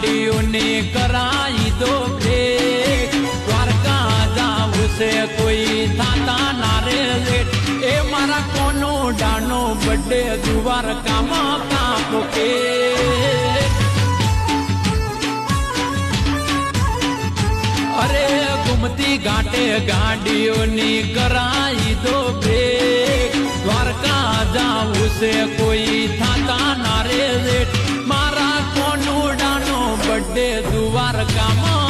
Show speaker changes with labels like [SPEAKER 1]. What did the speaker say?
[SPEAKER 1] ગાડીઓની કરાઈ દો બ્રેક દ્વારકા જાવું છે કોઈ થાતા ના રે લેટ એ મારા કોનો ડાનો બર્થડે દ્વારકામાં કાપો કે અરે ગુમતી ઘાટે ગાડીઓની કરાઈ દો બ્રેક દ્વારકા જાવું છે કોઈ થાતા ના રે લેટ મારા કોનુડાનો બર્થડે દ્વારકામાં